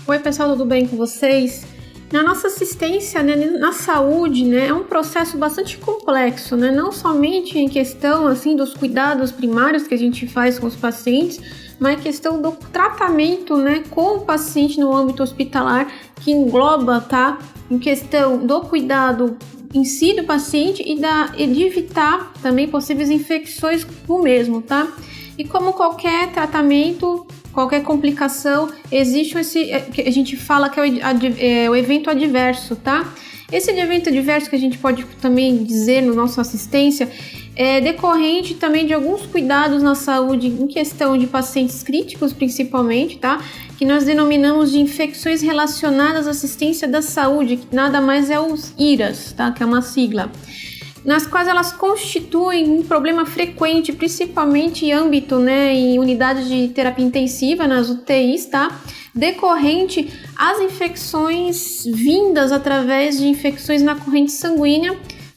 Oi, pessoal, tudo bem com vocês? Na nossa assistência, né, na saúde, né, é um processo bastante complexo, né, não somente em questão assim, dos cuidados primários que a gente faz com os pacientes, mas a questão do tratamento, né, com o paciente no âmbito hospitalar, que engloba, tá, em questão do cuidado em si do paciente e de evitar também possíveis infecções com o mesmo, tá? E como qualquer tratamento, qualquer complicação, existe esse que a gente fala que é o evento adverso, tá? Esse evento adverso que a gente pode também dizer no nossa assistência é decorrente também de alguns cuidados na saúde em questão de pacientes críticos, principalmente, tá? Que nós denominamos de infecções relacionadas à assistência da saúde, que nada mais é os IRAS, tá? Que é uma sigla, nas quais elas constituem um problema frequente, principalmente em âmbito, né, em unidades de terapia intensiva, nas UTIs, tá? Decorrente às infecções vindas através de infecções na corrente sanguínea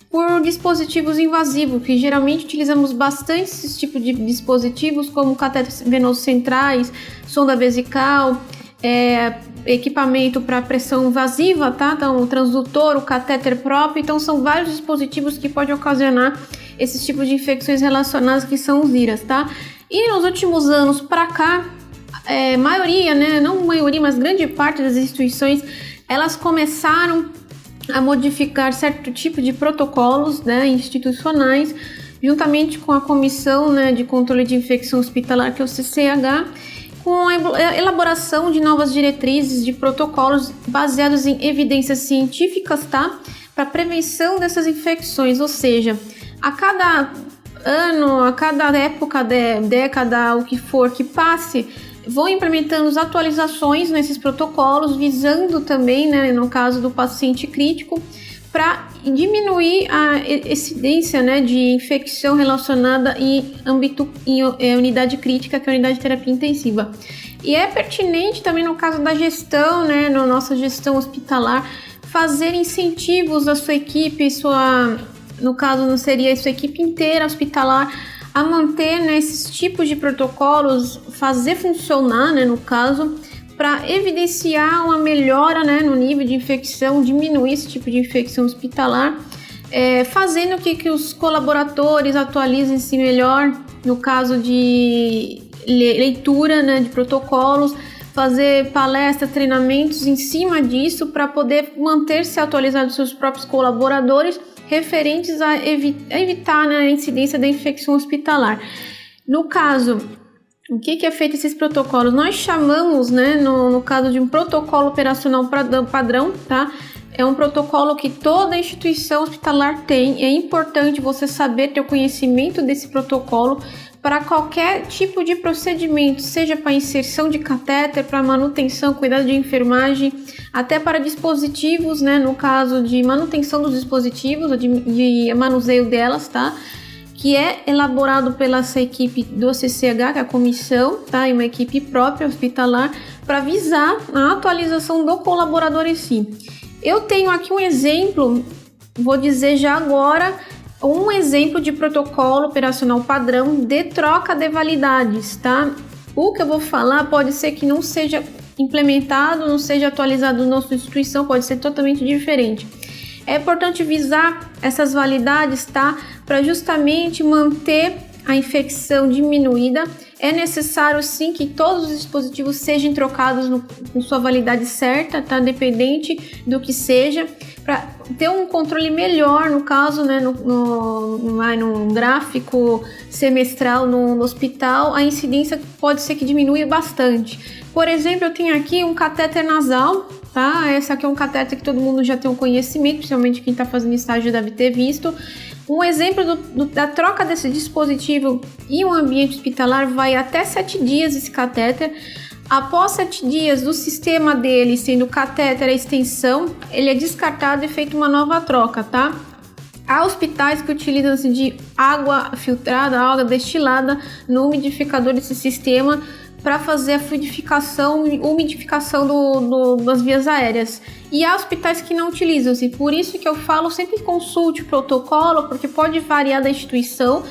por dispositivos invasivos, que geralmente utilizamos bastante esse tipo de dispositivos, como catéteres venosos centrais, sonda vesical, equipamento para pressão invasiva, tá? Então, o transdutor, o catéter próprio, então são vários dispositivos que podem ocasionar esses tipos de infecções relacionadas que são os IRAS, tá? E nos últimos anos para cá, maioria, né? Não maioria, mas grande parte das instituições, elas começaram a modificar certo tipo de protocolos, né, institucionais, juntamente com a Comissão, né, de Controle de Infecção Hospitalar, que é o CCH, com a elaboração de novas diretrizes de protocolos baseados em evidências científicas, tá? Para prevenção dessas infecções, ou seja, a cada ano, a cada época, década, o que for que passe, vão implementando as atualizações nesses protocolos, visando também, né, no caso do paciente crítico, para diminuir a incidência, né, de infecção relacionada em unidade crítica, que é a unidade de terapia intensiva. E é pertinente também no caso da gestão, né, na nossa gestão hospitalar, fazer incentivos à sua equipe, no caso não seria a sua equipe inteira hospitalar, a manter, né, esses tipos de protocolos, fazer funcionar, né, no caso, para evidenciar uma melhora, né, no nível de infecção, diminuir esse tipo de infecção hospitalar, fazendo que os colaboradores atualizem-se melhor no caso de leitura, né, de protocolos, fazer palestras, treinamentos em cima disso para poder manter-se atualizados seus próprios colaboradores referentes a evitar, né, a incidência da infecção hospitalar. No caso, o que é feito esses protocolos? Nós chamamos, né, no caso de um protocolo operacional padrão, tá? É um protocolo que toda instituição hospitalar tem. É importante você saber ter o conhecimento desse protocolo para qualquer tipo de procedimento, seja para inserção de catéter, para manutenção, cuidado de enfermagem, até para dispositivos, né, no caso de manutenção dos dispositivos, de manuseio delas, tá? Que é elaborado pela essa equipe do CCH, que é a comissão, tá? E uma equipe própria hospitalar, para visar a atualização do colaborador em si. Eu tenho aqui um exemplo, vou dizer já agora, um exemplo de protocolo operacional padrão de troca de validades, tá? O que eu vou falar pode ser que não seja implementado, não seja atualizado na nossa instituição, pode ser totalmente diferente. É importante visar essas validades, tá? Para justamente manter a infecção diminuída. É necessário sim que todos os dispositivos sejam trocados com sua validade certa, tá? Dependente do que seja, para ter um controle melhor, no caso, né, no gráfico semestral no hospital, a incidência pode ser que diminua bastante. Por exemplo, eu tenho aqui um catéter nasal, tá? Esse aqui é um catéter que todo mundo já tem um conhecimento, principalmente quem está fazendo estágio deve ter visto. Um exemplo da troca desse dispositivo em um ambiente hospitalar vai até 7 dias esse catéter. Após 7 dias do sistema dele, sendo o catéter a extensão, ele é descartado e feita uma nova troca, tá? Há hospitais que utilizam de água filtrada, água destilada no umidificador desse sistema para fazer a fluidificação e umidificação das vias aéreas. E há hospitais que não utilizam-se, por isso que eu falo, sempre consulte o protocolo, porque pode variar da instituição.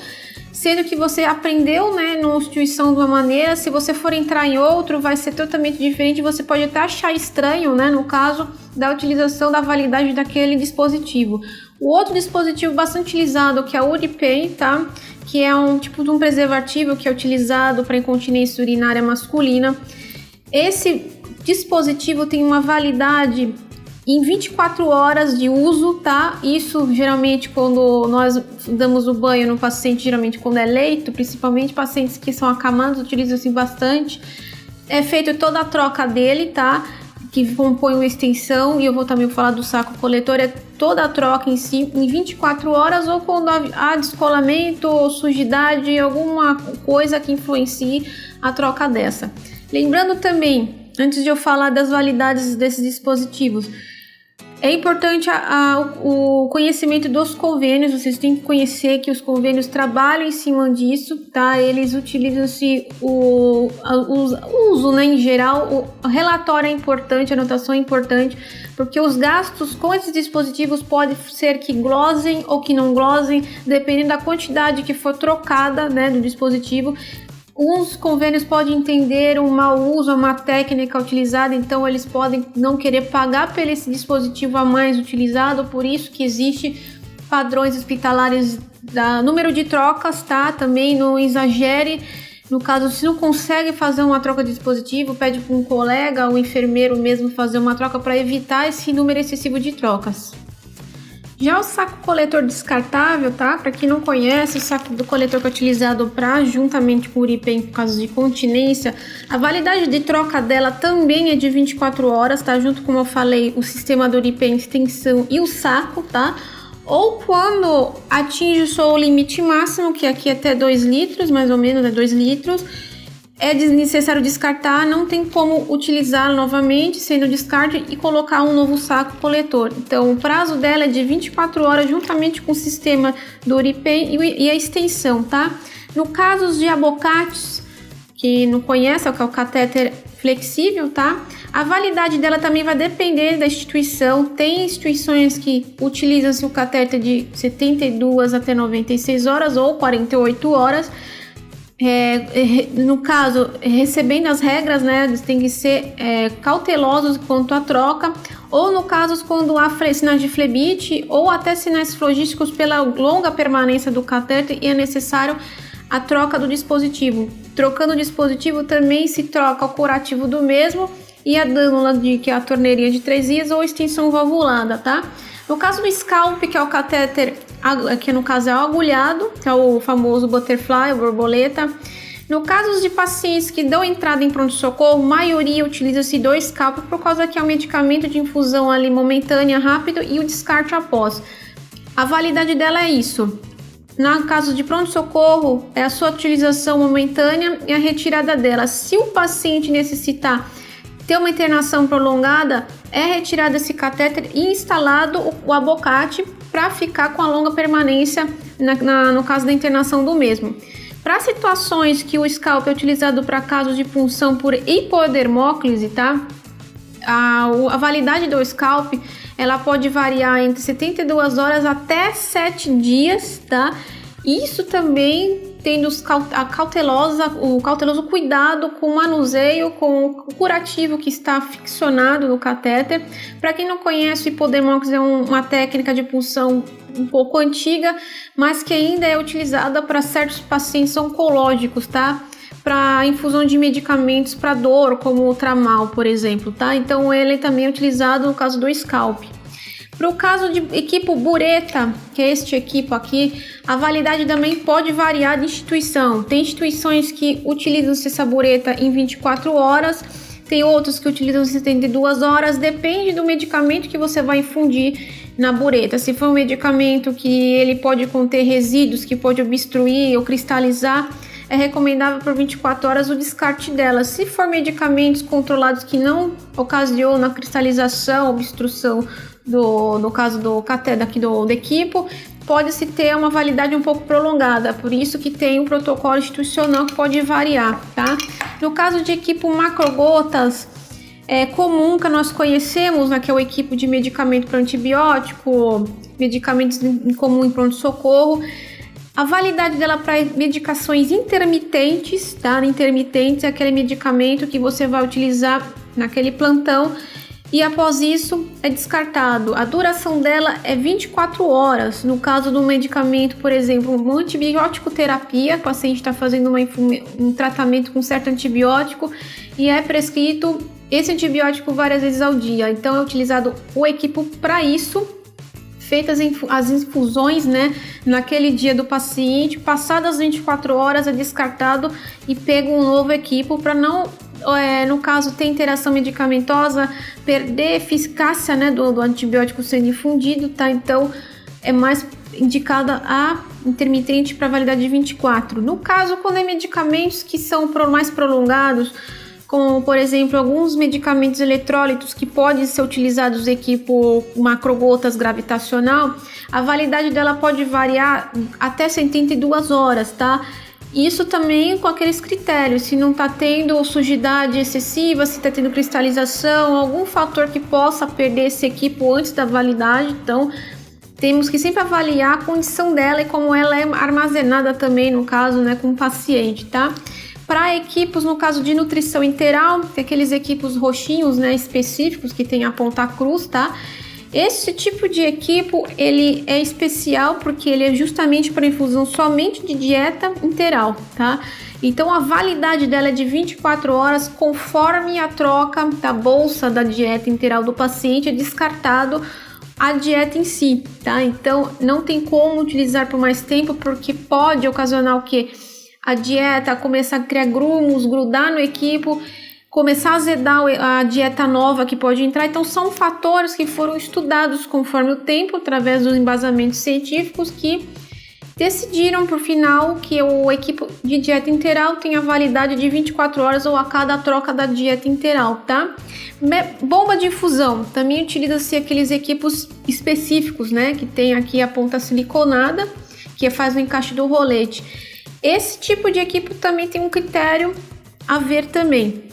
sendo que você aprendeu, né, numa instituição de uma maneira, se você for entrar em outro, vai ser totalmente diferente, você pode até achar estranho, né, no caso da utilização da validade daquele dispositivo. O outro dispositivo bastante utilizado, que é o UriPen, tá, que é um tipo de um preservativo que é utilizado para incontinência urinária masculina. Esse dispositivo tem uma validade em 24 horas de uso, tá? Isso geralmente quando nós damos o banho no paciente, geralmente quando é leito, principalmente pacientes que são acamados, utilizam-se bastante. É feita toda a troca dele, tá? Que compõe uma extensão, e eu vou também falar do saco coletor, é toda a troca em si, em 24 horas, ou quando há descolamento ou sujidade, alguma coisa que influencie a troca dessa. Lembrando também, antes de eu falar das validades desses dispositivos, é importante o conhecimento dos convênios. Vocês têm que conhecer que os convênios trabalham em cima disso, tá? Eles utilizam-se o uso, né, em geral. O relatório é importante, a anotação é importante, porque os gastos com esses dispositivos pode ser que glosem ou que não glosem, dependendo da quantidade que for trocada, né, do dispositivo. Uns convênios podem entender um mau uso, uma técnica utilizada, então eles podem não querer pagar pelo esse dispositivo a mais utilizado, por isso que existe padrões hospitalares da número de trocas, tá? Também não exagere. No caso, se não consegue fazer uma troca de dispositivo, pede para um colega, um enfermeiro mesmo fazer uma troca para evitar esse número excessivo de trocas. Já o saco coletor descartável, tá? Para quem não conhece, o saco do coletor que é utilizado para, juntamente com o UriPen, por causa de continência, a validade de troca dela também é de 24 horas, tá? Junto, como eu falei, o sistema do UriPen, extensão e o saco, tá? Ou quando atinge o seu limite máximo, que aqui é até 2 litros, mais ou menos, é 2 litros, é necessário descartar, não tem como utilizá-lo novamente, sendo descarte e colocar um novo saco coletor. Então, o prazo dela é de 24 horas, juntamente com o sistema do UriPen e a extensão, tá? No caso de abocates, que não conhece, é o catéter flexível, tá? A validade dela também vai depender da instituição. Tem instituições que utilizam-se o catéter de 72 até 96 horas ou 48 horas. No caso, recebendo as regras, né, eles têm que ser cautelosos quanto à troca, ou no caso quando há sinais de flebite ou até sinais flogísticos pela longa permanência do catéter e é necessário a troca do dispositivo. Trocando o dispositivo também se troca o curativo do mesmo e a dânula, que é a torneirinha de 3 vias ou extensão valvulada, tá? No caso do scalp, que é o catéter, que no caso é o agulhado, que é o famoso butterfly, o borboleta. No caso de pacientes que dão entrada em pronto-socorro, maioria utiliza-se 2 scalp por causa que é um medicamento de infusão ali momentânea, rápido, e o descarte após. A validade dela é isso. No caso de pronto-socorro, é a sua utilização momentânea e a retirada dela. Se o paciente necessitar ter uma internação prolongada, é retirado esse catéter e instalado o abocate para ficar com a longa permanência no caso da internação do mesmo. Para situações que o scalp é utilizado para casos de punção por hipodermóclise, tá? A validade do scalp, ela pode variar entre 72 horas até 7 dias, tá? Isso também tendo o cauteloso cuidado com o manuseio, com o curativo que está ficcionado no catéter. Para quem não conhece, o hipodermóclise é uma técnica de punção um pouco antiga, mas que ainda é utilizada para certos pacientes oncológicos, tá? Para infusão de medicamentos para dor, como o Tramal, por exemplo, tá? Então ele também é utilizado no caso do scalp. Para o caso de equipo bureta, que é este equipo aqui, a validade também pode variar de instituição. Tem instituições que utilizam essa bureta em 24 horas, tem outros que utilizam 72 horas, depende do medicamento que você vai infundir na bureta. Se for um medicamento que ele pode conter resíduos, que pode obstruir ou cristalizar, é recomendável por 24 horas o descarte dela. Se for medicamentos controlados que não ocasionam cristalização, obstrução, no caso do catéter aqui do equipo, pode-se ter uma validade um pouco prolongada, por isso que tem um protocolo institucional que pode variar, tá? No caso de equipo macrogotas, é comum que nós conhecemos, né, que é o equipo de medicamento para antibiótico, medicamentos em comum em pronto-socorro. A validade dela para medicações intermitentes, tá? Intermitentes é aquele medicamento que você vai utilizar naquele plantão e após isso é descartado. A duração dela é 24 horas. No caso do medicamento, por exemplo, uma antibiótico terapia, o paciente está fazendo um tratamento com certo antibiótico e é prescrito esse antibiótico várias vezes ao dia. Então é utilizado o equipo para isso, feitas as infusões, né, naquele dia do paciente, passadas 24 horas é descartado e pega um novo equipo para não, no caso, ter interação medicamentosa, perder eficácia, né, do antibiótico sendo infundido, tá? Então é mais indicada a intermitente para validade de 24. No caso, quando é medicamentos que são mais prolongados, como, por exemplo, alguns medicamentos eletrólitos que podem ser utilizados equipo macrogotas gravitacional, a validade dela pode variar até 72 horas, tá? Isso também com aqueles critérios, se não está tendo sujidade excessiva, se está tendo cristalização, algum fator que possa perder esse equipo antes da validade. Então, temos que sempre avaliar a condição dela e como ela é armazenada também, no caso, né, com o paciente, tá? Para equipos, no caso de nutrição interal, tem aqueles equipos roxinhos, né, específicos que tem a ponta cruz, tá? Esse tipo de equipo, ele é especial porque ele é justamente para infusão somente de dieta interal, tá? Então a validade dela é de 24 horas, conforme a troca da bolsa da dieta interal do paciente é descartado a dieta em si, tá? Então não tem como utilizar por mais tempo porque pode ocasionar o quê? A dieta começar a criar grumos, grudar no equipo, começar a azedar a dieta nova que pode entrar. Então são fatores que foram estudados conforme o tempo, através dos embasamentos científicos, que decidiram por final que o equipo de dieta interal tem a validade de 24 horas ou a cada troca da dieta interal, tá? Bomba de infusão, também utiliza-se aqueles equipos específicos, né? Que tem aqui a ponta siliconada, que faz o encaixe do rolete. Esse tipo de equipo também tem um critério a ver também.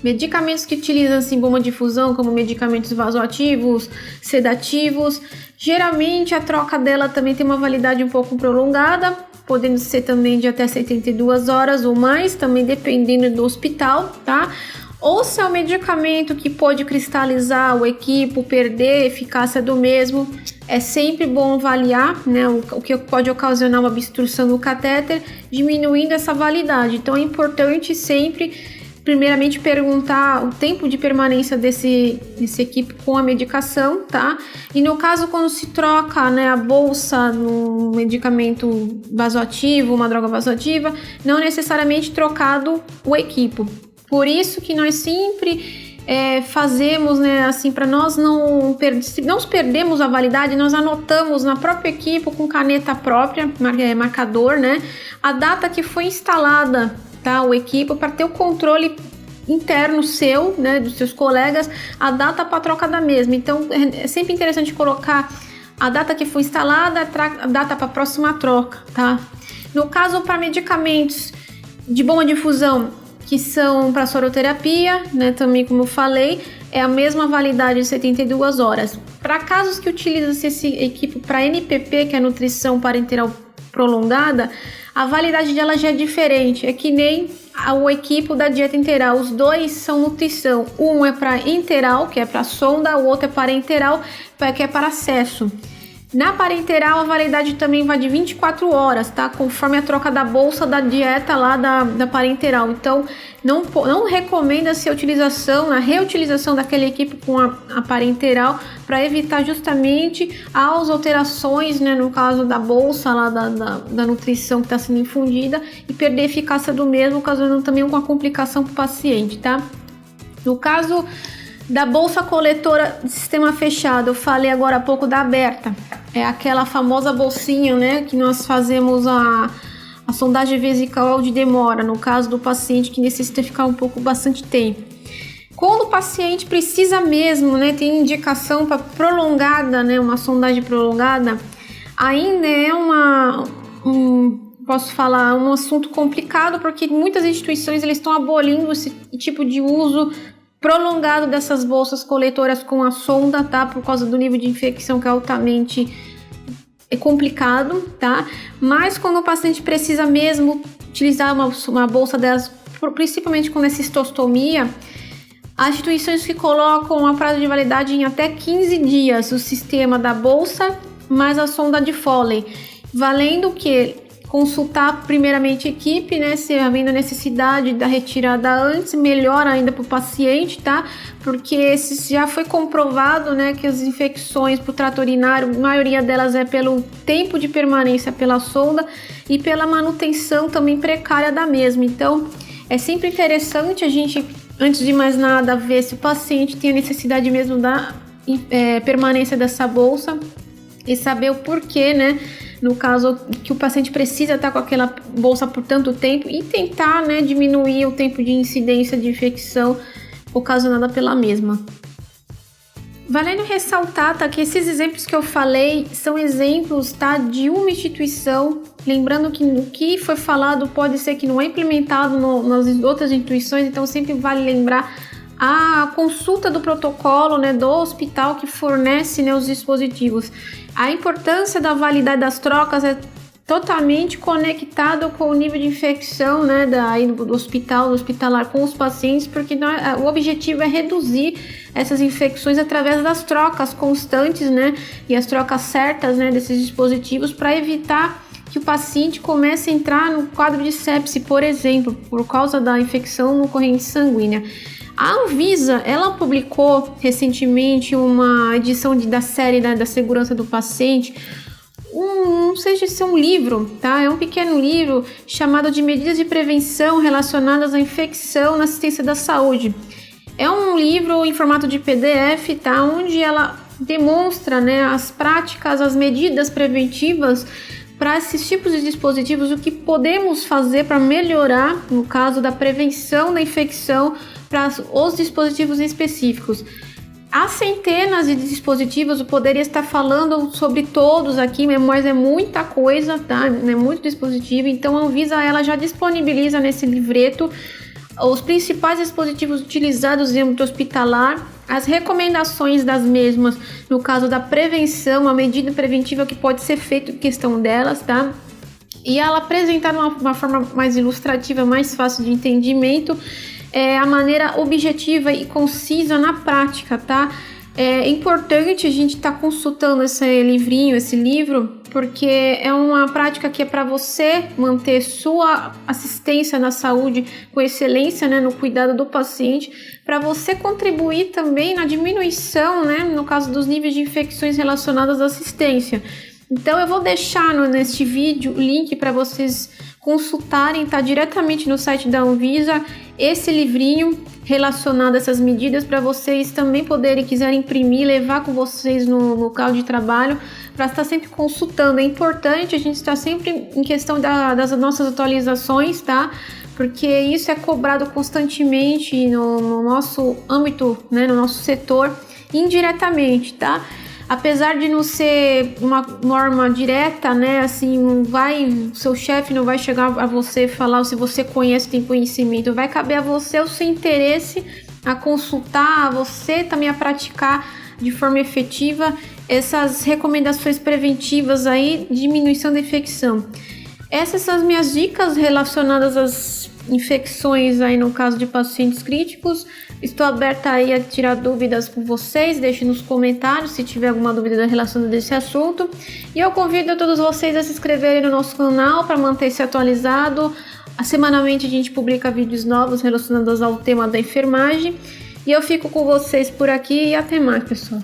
Medicamentos que utilizam assim, bomba de infusão, como medicamentos vasoativos, sedativos, geralmente a troca dela também tem uma validade um pouco prolongada, podendo ser também de até 72 horas ou mais, também dependendo do hospital, tá? Ou se é um medicamento que pode cristalizar o equipo, perder a eficácia do mesmo, é sempre bom avaliar, né, o que pode ocasionar uma obstrução do catéter, diminuindo essa validade. Então é importante sempre, primeiramente, perguntar o tempo de permanência desse equipo com a medicação, tá? E no caso, quando se troca, né, a bolsa no medicamento vasoativo, uma droga vasoativa, não necessariamente trocado o equipo. Por isso que nós sempre fazemos, né, assim, para nós não perdermos a validade, nós anotamos na própria equipe com caneta própria, marcador, né, a data que foi instalada, tá, o equipo, para ter o controle interno seu, né, dos seus colegas, a data para troca da mesma. Então é sempre interessante colocar a data que foi instalada, a data para a próxima troca, tá? No caso, para medicamentos de bomba de infusão, que são para soroterapia, né, também como eu falei, é a mesma validade de 72 horas. Para casos que utilizam esse equipo para NPP, que é nutrição parenteral prolongada, a validade dela já é diferente, é que nem o equipo da dieta interal, os dois são nutrição, um é para enteral, que é para sonda, o outro é parenteral, que é para acesso. Na parenteral, a validade também vai de 24 horas, tá? Conforme a troca da bolsa da dieta lá da parenteral. Então, não recomenda-se a reutilização daquela equipe com a parenteral para evitar justamente as alterações, né? No caso da bolsa lá da nutrição que está sendo infundida e perder a eficácia do mesmo, ocasionando também uma complicação para o paciente, tá? No caso da bolsa coletora de sistema fechado, eu falei agora há pouco da aberta. É aquela famosa bolsinha, né, que nós fazemos a sondagem vesical de demora, no caso do paciente que necessita ficar bastante tempo. Quando o paciente precisa mesmo, né, tem indicação para prolongada, né, uma sondagem prolongada, ainda é um assunto complicado, porque muitas instituições eles estão abolindo esse tipo de uso prolongado dessas bolsas coletoras com a sonda, tá? Por causa do nível de infecção que é altamente é complicado, tá? Mas quando o paciente precisa mesmo utilizar uma bolsa delas, principalmente com essa cistostomia, há instituições que colocam a prazo de validade em até 15 dias, o sistema da bolsa mais a sonda de Foley, valendo que consultar primeiramente a equipe, né, se havendo necessidade da retirada antes, melhor ainda para o paciente, tá? Porque já foi comprovado, né, que as infecções por trato urinário, a maioria delas é pelo tempo de permanência pela sonda e pela manutenção também precária da mesma. Então, é sempre interessante a gente, antes de mais nada, ver se o paciente tem a necessidade mesmo da permanência dessa bolsa e saber o porquê, né? No caso que o paciente precisa estar com aquela bolsa por tanto tempo e tentar, né, diminuir o tempo de incidência de infecção ocasionada pela mesma. Valendo ressaltar, tá, que esses exemplos que eu falei são exemplos, tá, de uma instituição. Lembrando que o que foi falado pode ser que não é implementado nas outras instituições, então sempre vale lembrar a consulta do protocolo, né, do hospital que fornece, né, os dispositivos. A importância da validade das trocas é totalmente conectado com o nível de infecção, né, do hospitalar com os pacientes, porque o objetivo é reduzir essas infecções através das trocas constantes, né, e as trocas certas, né, desses dispositivos para evitar que o paciente comece a entrar no quadro de sepse, por exemplo, por causa da infecção no corrente sanguínea. A Anvisa, ela publicou recentemente uma edição da série, né, da segurança do paciente, não sei se é um livro, tá? É um pequeno livro chamado de Medidas de Prevenção Relacionadas à Infecção na Assistência da Saúde. É um livro em formato de PDF, tá? Onde ela demonstra, né, as práticas, as medidas preventivas para esses tipos de dispositivos, o que podemos fazer para melhorar, no caso da prevenção da infecção, para os dispositivos específicos. Há centenas de dispositivos, eu poderia estar falando sobre todos aqui, mas é muita coisa, tá? É muito dispositivo, então a Anvisa ela já disponibiliza nesse livreto os principais dispositivos utilizados em âmbito hospitalar, as recomendações das mesmas, no caso da prevenção, a medida preventiva que pode ser feita em questão delas, tá? E ela apresentar de uma forma mais ilustrativa, mais fácil de entendimento, a maneira objetiva e concisa na prática, tá? É importante a gente estar consultando esse livro, porque é uma prática que é para você manter sua assistência na saúde com excelência, né, no cuidado do paciente, para você contribuir também na diminuição, né, no caso dos níveis de infecções relacionadas à assistência. Então eu vou deixar neste vídeo o link para vocês consultarem, tá, diretamente no site da Anvisa, esse livrinho relacionado a essas medidas para vocês também poderem, quiserem imprimir, levar com vocês no local de trabalho, para estar sempre consultando. É importante a gente estar sempre em questão das nossas atualizações, tá? Porque isso é cobrado constantemente no nosso âmbito, né, no nosso setor, indiretamente, tá? Apesar de não ser uma norma direta, né, assim, o seu chefe não vai chegar a você falar se você conhece, tem conhecimento, vai caber a você o seu interesse a consultar, a você também a praticar de forma efetiva essas recomendações preventivas aí, diminuição da infecção. Essas são as minhas dicas relacionadas às infecções aí no caso de pacientes críticos. Estou aberta aí a tirar dúvidas com vocês, deixe nos comentários se tiver alguma dúvida relacionada a esse assunto. E eu convido a todos vocês a se inscreverem no nosso canal para manter-se atualizado. Semanalmente a gente publica vídeos novos relacionados ao tema da enfermagem. E eu fico com vocês por aqui e até mais, pessoal.